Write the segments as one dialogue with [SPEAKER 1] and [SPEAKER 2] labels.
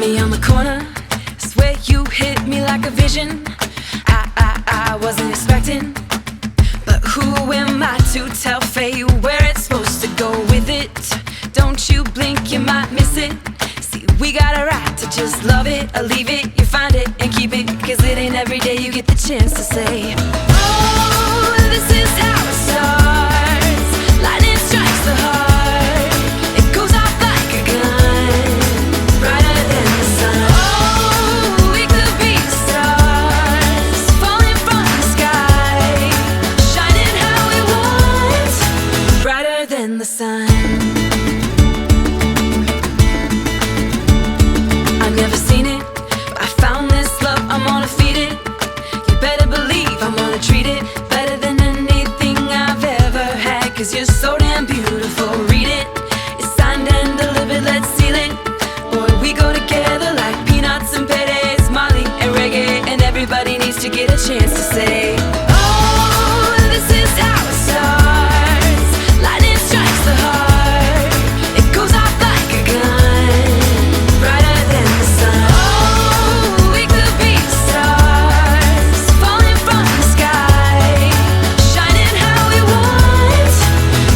[SPEAKER 1] me on the corner, swear you hit me like a vision. I wasn't expecting, but who am I to tell fate where it's supposed to go with it? Don't you blink, you might miss it. See, we got a right to just love it or leave it. You find it and keep it, 'cause it ain't every day you get the chance to say, oh, this is how it starts. Lightning strikes the heart, it goes off like a gun, brighter than the sun. Oh, we could be stars, falling from the sky, shining how we want, brighter than the sun. I've never seen it, but I found this love, I'm gonna feed it. You better believe I'm gonna treat it better than anything I've ever had, 'cause you're so damn beautiful, read it. It's signed and delivered, let's seal it. Boy, we go together like peanuts and paydays, Molly and reggae, and everybody needs to get a chance to say, oh, this is how it starts. Lightning strikes the heart, it goes off like a gun, brighter than the sun. Oh, we could be stars, falling from the sky, shining how we want,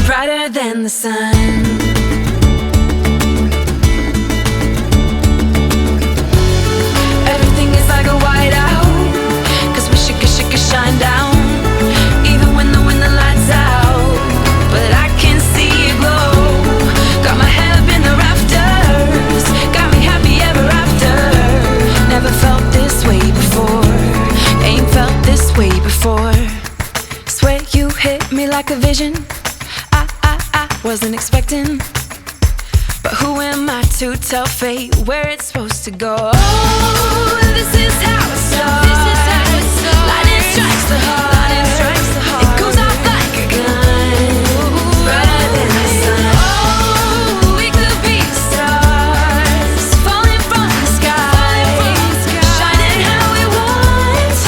[SPEAKER 1] brighter than the sun. Everything is like a whiteout, 'cause we should shine down, even when the lights out. But I can see it glow, got my head up in the rafters, got me happy ever after. Never felt this way before, ain't felt this way before. Swear you hit me like a vision. I wasn't expecting, but who am I to tell fate where it's supposed to go? Oh, this is how it starts. Lightning strikes the heart, it goes off like a gun, brighter than the sun. Oh, we could be stars, falling from the sky, shining how we want,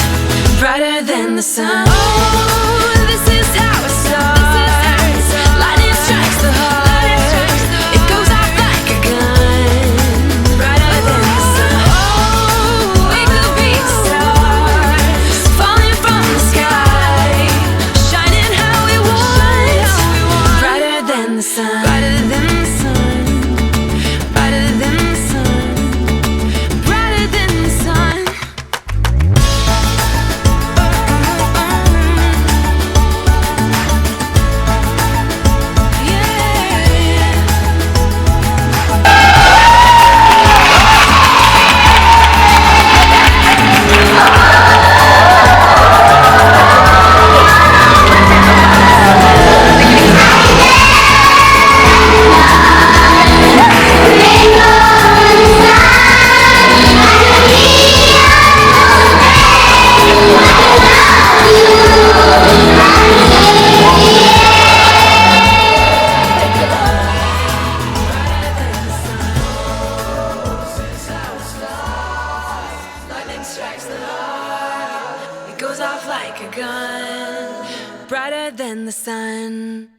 [SPEAKER 1] brighter than the sun. Oh, this is how it starts. Lightning strikes the heart, it goes off like a gun, brighter than the sun. Oh, we could be stars, falling from the sky, shining how we want, brighter than the sun. Brighter than the sun, brighter than the sun, brighter than the sun. Lightning strikes the heart, it goes off like a gun, brighter than the sun.